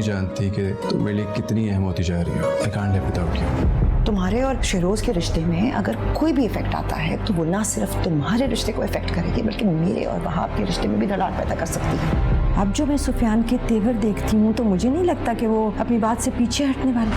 जानती कि तुम मेरे लिए कितनी अहम होती जा रही हो। I can't live without you. तुम्हारे और शहरोज के रिश्ते में अगर कोई भी इफेक्ट आता है तो वो ना सिर्फ तुम्हारे रिश्ते को इफेक्ट करेगी बल्कि मेरे और वहाब के रिश्ते में भी दरार पैदा कर सकती है। अब जो मैं सुफियान के तेवर देखती हूँ तो मुझे नहीं लगता कि वो अपनी बात से पीछे हटने वाला।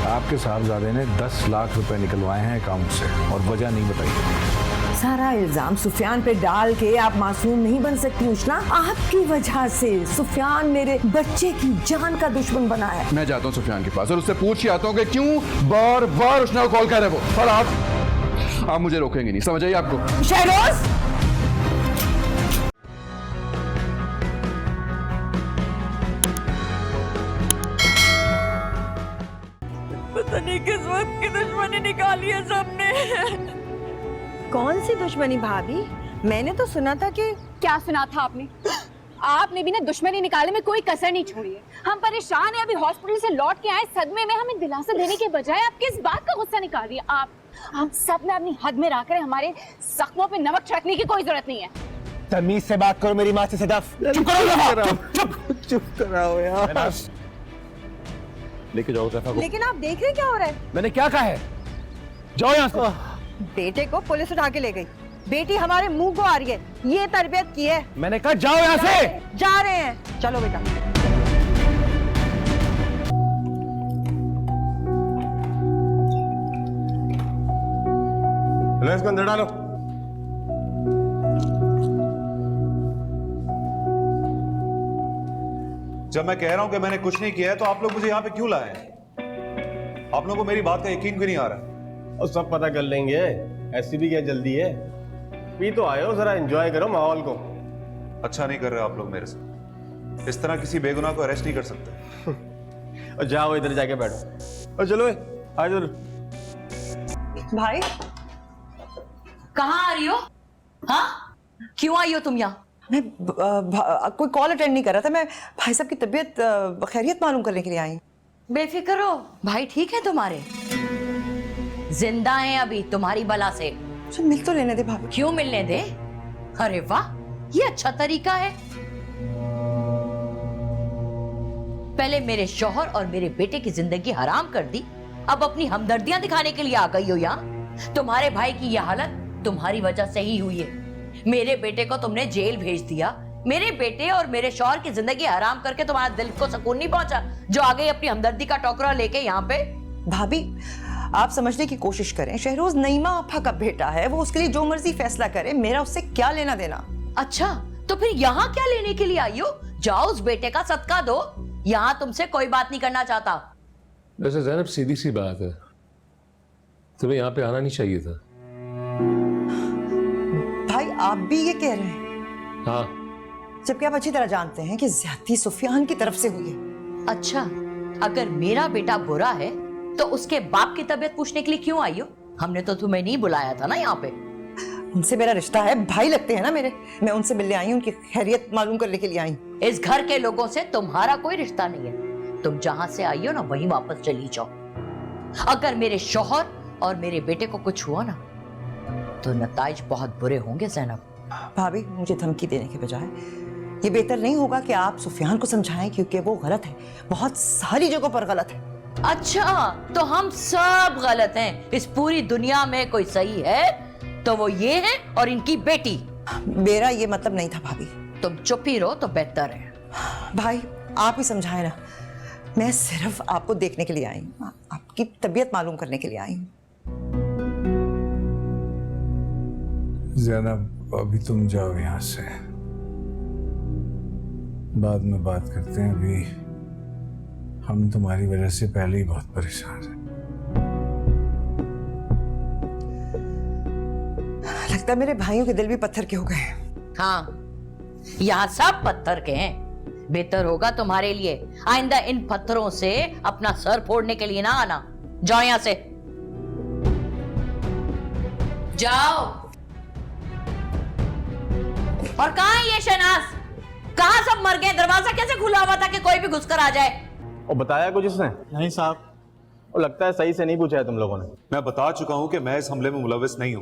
आपके साहबजादे ने 10 लाख रुपए निकलवाए हैं अकाउंट से और वजह नहीं बताई। सारा इल्जाम सुफियान पे डाल के आप मासूम नहीं बन सकती उष्णा। आपकी वजह से सुफियान मेरे बच्चे की जान का दुश्मन बना है। मैं जाता हूँ सुफियान के पास और उससे पूछ के आता हूँ कि क्यों बार बार उष्णा को कॉल कर रहे वो, और आप मुझे रोकेंगे नहीं, समझ आइए आपको। शहरोज, पता नहीं किस वक्त की दुश्मनी निकाली है सबने। कौन सी दुश्मनी भाभी? मैंने तो सुना था कि क्या सुना था आपने? आपने भी ना दुश्मनी निकालने में कोई कसर नहीं छोड़ी है। हम परेशान हैं, अभी हॉस्पिटल से लौट के आए सदमे में। हमें दिलासा देने के बजाय आप किस बात का गुस्सा निकाल रही है? आप हम सब में अपनी हद में रहकर हमारे जख्मों पे नमक छिड़कने की कोई जरूरत नहीं है। तमीज से बात करो मेरी माँ से सदफ। चुप करो, चुप कराओ यार। लेके जाओ सैफा को। लेकिन आप देख रहे क्या हो रहा है? मैंने क्या कहा है? जाओ यहाँ से। बेटे को पुलिस उठा के ले गई। बेटी हमारे मुंह को आ रही है। ये तरबियत की है। मैंने कहा जाओ यहाँ से। जा रहे हैं, चलो बेटा। लो इसको अंदर डालो। जब मैं कह रहा हूं कि मैंने कुछ नहीं किया है तो आप लोग मुझे यहाँ पे क्यों लाए हैं? आप लोगों को मेरी बात का यकीन क्यों नहीं आ रहा? और सब पता कर लेंगे, ऐसी भी क्या जल्दी है? भी तो आए हो, जरा एंजॉय करो माहौल को। अच्छा नहीं कर रहे आप लोग मेरे से। इस तरह किसी बेगुनाह को अरेस्ट नहीं कर सकते। और जाओ इधर जाके बैठो। और चलो आ इधर। भाई कहाँ आ रही हो? हाँ, क्यों आई हो तुम यहाँ? मैं कोई कॉल अटेंड नहीं कर रहा था। मैं भाई साहब की तबीयत खैरियत मालूम करने के लिए आई। बेफिक्र हो, भाई ठीक है तुम्हारे? जिंदा हैं अभी तुम्हारी बला से। चल मिल तो लेने दे भाभी। क्यों मिलने दे? अरे वाह, ये अच्छा तरीका है। पहले मेरे शौहर और मेरे बेटे की जिंदगी हराम कर दी, अब अपनी हमदर्दियां दिखाने के लिए आ गई हो यहाँ। तुम्हारे भाई की यह हालत तुम्हारी वजह से ही हुई है। मेरे बेटे को तुमने जेल भेज दिया। मेरे बेटे और मेरे शौहर की जिंदगी हराम करके तुम्हारा दिल को सुकून नहीं पहुंचा जो आ गई अपनी हमदर्दी का टोकरा लेके यहाँ पे। भाभी आप समझने की कोशिश करें। शहरोज नईमा आपा का बेटा है, वो उसके लिए जो मर्जी फैसला करे, मेरा उससे क्या लेना देना। अच्छा, तो फिर यहाँ क्या लेने के लिए आई हो? जाओ उस बेटे का सदका दो। यहाँ तुमसे कोई बात नहीं करना चाहता। वैसे ज़ैनब सीधी सी बात है, तुम्हें यहाँ पे आना नहीं चाहिए था। भाई आप भी ये कह रहे हैं? हाँ, जबकि आप अच्छी तरह जानते हैं कि ज्यादती सुफियान की तरफ से हुई है। अच्छा, अगर मेरा बेटा बुरा है तो उसके बाप की तबीयत पूछने के लिए क्यों आई हो? हमने तो तुम्हें नहीं बुलाया था ना यहाँ पे। उनसे मेरा रिश्ता है, भाई लगते हैं ना मेरे। मैं उनसे मिलने आई हूँ, उनकी खैरियत मालूम करने के लिए आई। इस घर के लोगों से तुम्हारा कोई रिश्ता नहीं है। तुम जहां से आई हो ना वहीं वापस चली जाओ। अगर मेरे शौहर और मेरे बेटे को कुछ हुआ ना तो नताइज बहुत बुरे होंगे ज़ैनब। भाभी मुझे धमकी देने के बजाय ये बेहतर नहीं होगा कि आप सुफियान को समझाएं, क्योंकि वो गलत है, बहुत सारी जगहों पर गलत है। अच्छा, तो हम सब गलत हैं। इस पूरी दुनिया में कोई सही है तो वो ये है और इनकी बेटी। मेरा ये मतलब नहीं था भाभी। तुम चुप ही रहो तो बेहतर है। भाई आप ही समझाए ना। मैं सिर्फ आपको देखने के लिए आई हूँ, आपकी तबीयत मालूम करने के लिए आई हूँ। ज़ैनब अभी तुम जाओ यहाँ से, बाद में बात करते हैं। अभी हम तुम्हारी वजह से पहले ही बहुत परेशान हैं। लगता है मेरे भाइयों के दिल भी पत्थर के हो गए। हाँ, यहाँ सब पत्थर के हैं। बेहतर होगा तुम्हारे लिए आइंदा इन पत्थरों से अपना सर फोड़ने के लिए ना आना। जाओ यहाँ से, जाओ। और कहाँ है ये शहनाज? कहाँ सब मर गए? दरवाजा कैसे खुला हुआ था कि कोई भी घुसकर आ जाए? और बताया कुछ उसने? नहीं साहब। और लगता है सही से नहीं पूछा है तुम लोगों ने। मैं बता चुका हूं कि मैं इस हमले में मुलविस नहीं हूं।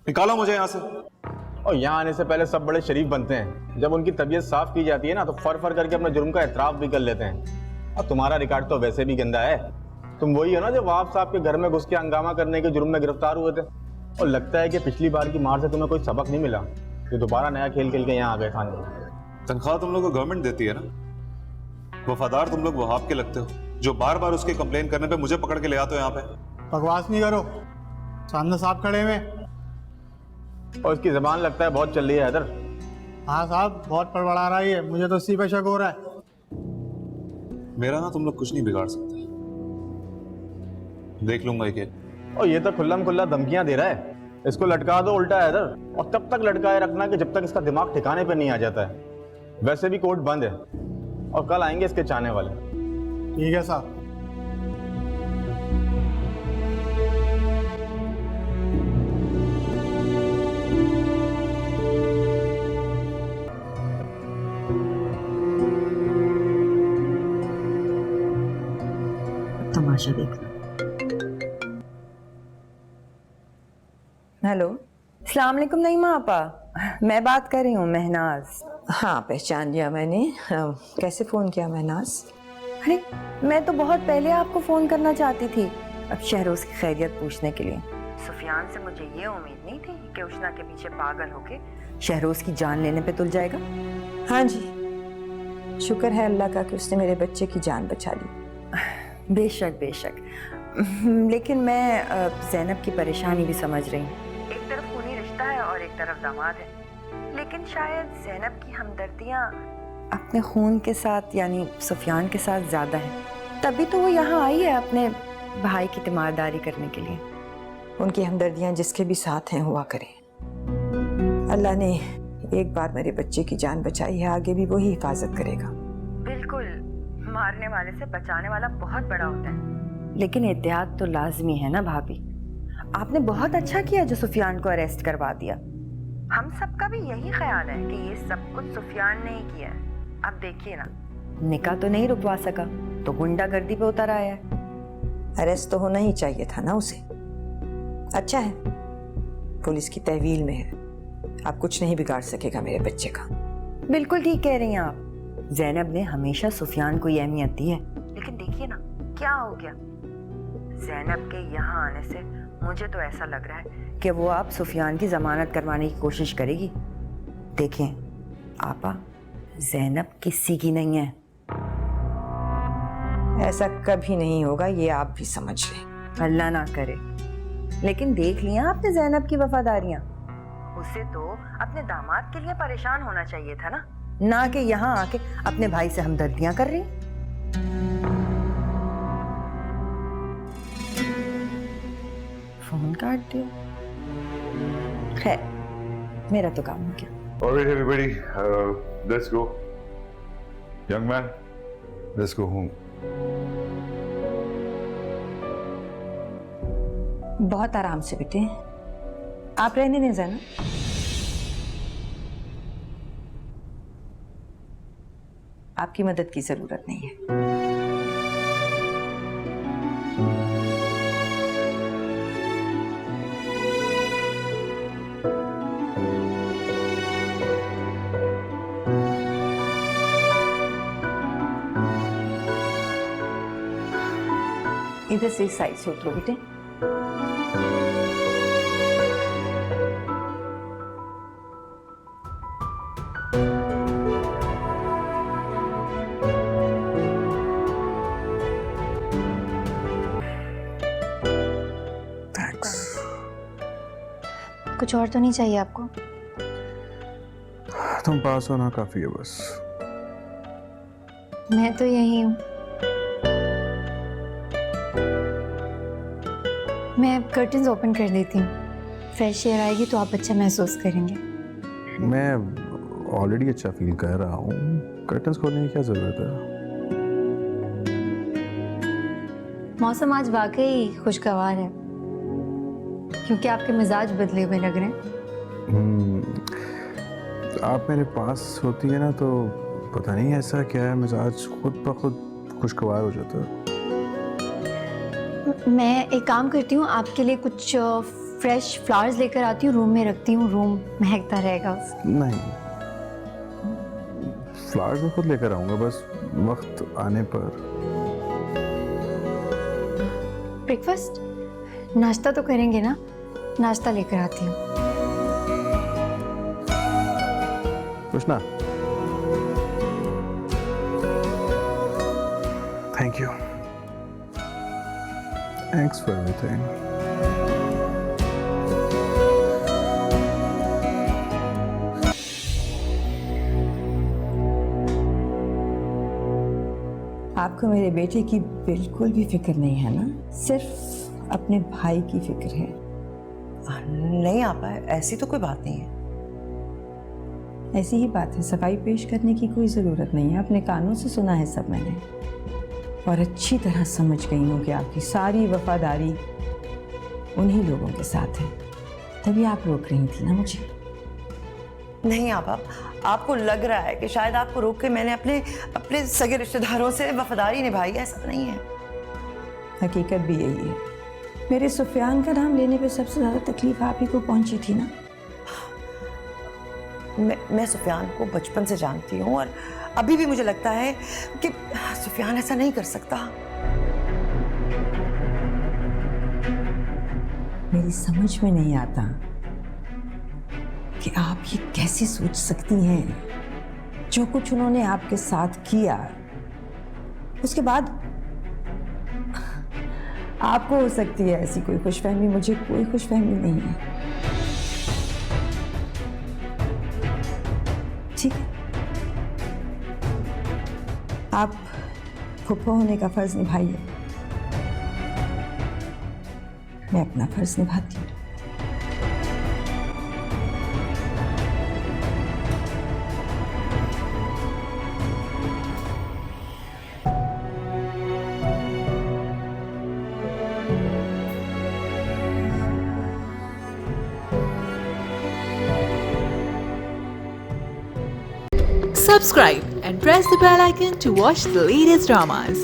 निकालो मुझे यहाँ से। और यहाँ आने से पहले सब बड़े शरीफ बनते हैं। जब उनकी तबीयत साफ की जाती है ना तो फर फर करके अपने जुर्म का एतराफ भी कर लेते हैं। और तुम्हारा रिकॉर्ड तो वैसे भी गंदा है। तुम वही हो ना जो वाफ साहब के घर में घुस के हंगामा करने के जुर्म में गिरफ्तार हुए थे। और लगता है कि पिछली बार की मार से तुम्हें कोई सबक नहीं मिला, जो दोबारा नया खेल खेल के यहाँ आ गए खाने में। तनख्वाह तुम लोग को गवर्नमेंट देती है ना, वफादार तुम लोग वहाब के लगते हो, जो बार बार उसके कंप्लेन करने पे मुझे पकड़ के ले आते हो यहाँ पे। बकवास नहीं करो, सामने साहब खड़े हुए। और इसकी जबान लगता है बहुत चल रही है इधर। हाँ साहब, बहुत बड़बड़ा रही है, मुझे तो इसी पे शक हो रहा है। मेरा ना तुम लोग कुछ नहीं बिगाड़ सकते, देख लूंगा ये। और ये तो खुल्लम खुल्ला धमकियां दे रहा है, इसको लटका दो उल्टा है इधर, और तब तक लटकाए रखना कि जब तक इसका दिमाग ठिकाने पे नहीं आ जाता है। वैसे भी कोर्ट बंद है और कल आएंगे इसके चाहने वाले। ठीक है साहब। तमाशा देखना। हेलो, अस्सलाम वालेकुम नईमा आपा, मैं बात कर रही हूँ महनाज। हाँ, पहचान लिया मैंने। कैसे फ़ोन किया महनाज? अरे मैं तो बहुत पहले आपको फ़ोन करना चाहती थी, अब शहरोज़ की खैरियत पूछने के लिए। सुफियान से मुझे ये उम्मीद नहीं थी कि उष्णा के पीछे पागल होके शहरोज़ की जान लेने पे तुल जाएगा। हाँ जी, शुक्र है अल्लाह का कि उसने मेरे बच्चे की जान बचा ली। बेशक बेशक, लेकिन मैं ज़ैनब की परेशानी भी समझ रही हूँ। एक तरफ खूनी रिश्ता है और एक तरफ दामाद है, लेकिन शायद ज़ैनब की हमदर्दियाँ अपने खून के साथ यानी सुफियान के साथ ज़्यादा है, तभी तो वो यहाँ आई है अपने भाई की तीमारदारी करने के लिए। उनकी हमदर्दियाँ जिसके भी साथ हैं हुआ करें। अल्लाह ने एक बार मेरे बच्चे की जान बचाई है, आगे भी वही हिफाजत करेगा। बिल्कुल, मारने वाले से बचाने वाला बहुत बड़ा होता है, लेकिन एहतियात तो लाजमी है ना भाभी। आपने बहुत अच्छा किया जो सुफियान को अरेस्ट करवा दिया। हम सबका भी यही ख्याल है कि ये सब कुछ सुफियान ने ही किया है। अब देखिए ना, निकाह तो नहीं रुकवा सका तो गुंडागर्दी पे उतर आया है। अरेस्ट तो होना ही चाहिए था ना उसे। अच्छा है, पुलिस की तहवील में है, अब कुछ नहीं बिगाड़ सकेगा मेरे बच्चे का। बिल्कुल ठीक कह रही हैं आप। ज़ैनब ने हमेशा सुफियान को ये अहमियत दी है, लेकिन देखिए ना क्या हो गया। ज़ैनब के यहाँ आने से मुझे तो ऐसा लग रहा है कि वो आप सुफियान की जमानत करवाने की कोशिश करेगी। देखें आपा, ज़ैनब किसी की नहीं है। ऐसा कभी नहीं होगा, ये आप भी समझ लें। अल्लाह ना करे। लेकिन देख लिया आपने ज़ैनब की वफादारियां। उसे तो अपने दामाद के लिए परेशान होना चाहिए था ना कि यहाँ आके अपने भाई से हमदर्दियां कर रही। फोन काट दिया। खैर, मेरा तो काम हो गया। All right, everybody, let's go. Young man, let's go home. बहुत आराम से बेटे, आप रहने दें ज़ैनब। आपकी मदद की जरूरत नहीं है। इधर से इस साइड से उतरो बेटे। कुछ और तो नहीं चाहिए आपको? तुम पास होना काफी है बस। मैं तो यही हूँ। मैं कर्टन्स ओपन कर देती हूँ, फ्रेश एयर आएगी तो आप अच्छा महसूस करेंगे। मैं ऑलरेडी अच्छा फील कर रहा हूँ, कर्टन्स खोलने की क्या जरूरत है? मौसम आज वाकई खुशगवार है, क्योंकि आपके मिजाज बदले हुए लग रहे हैं। आप मेरे पास होती है ना तो पता नहीं ऐसा क्या है, मिजाज खुद ब खुद खुशगवार हो जाता है। मैं एक काम करती हूँ, आपके लिए कुछ फ्रेश फ्लावर्स लेकर आती हूँ, रूम में रखती हूँ, रूम महकता रहेगा। नहीं, फ्लावर्स मैं खुद लेकर आऊंगा, बस वक्त आने पर। ब्रेकफास्ट? नाश्ता तो करेंगे ना? नाश्ता लेकर आती हूँ। Krishna, thank you, thanks for everything. आपको मेरे बेटे की बिल्कुल भी फिक्र नहीं है ना? सिर्फ अपने भाई की फिक्र है। नहीं आपा, ऐसी तो कोई बात नहीं है। ऐसी ही बात है, सफाई पेश करने की कोई ज़रूरत नहीं है। अपने कानों से सुना है सब मैंने, और अच्छी तरह समझ गई हूँ कि आपकी सारी वफादारी उन्हीं लोगों के साथ है। तभी आप रोक रही थी ना मुझे। नहीं आपा, आपको लग रहा है कि शायद आपको रोक के मैंने अपने सगे रिश्तेदारों से वफादारी निभाई, ऐसा नहीं है। हकीकत भी यही है। मेरे सुफियान का नाम लेने पे सबसे ज़्यादा तकलीफ आप ही को पहुंची थी ना? मैं सुफियान को बचपन से जानती हूँ, और अभी भी मुझे लगता है कि सुफियान ऐसा नहीं कर सकता। मेरी समझ में नहीं आता कि आप ये कैसे सोच सकती हैं। जो कुछ उन्होंने आपके साथ किया, उसके बाद आपको हो सकती है ऐसी कोई खुशफहमी, मुझे कोई खुशफहमी नहीं है। ठीक है, आप फुप्पो होने का फर्ज निभाइए, मैं अपना फर्ज निभाती हूँ। Subscribe and press the bell icon to watch the latest dramas.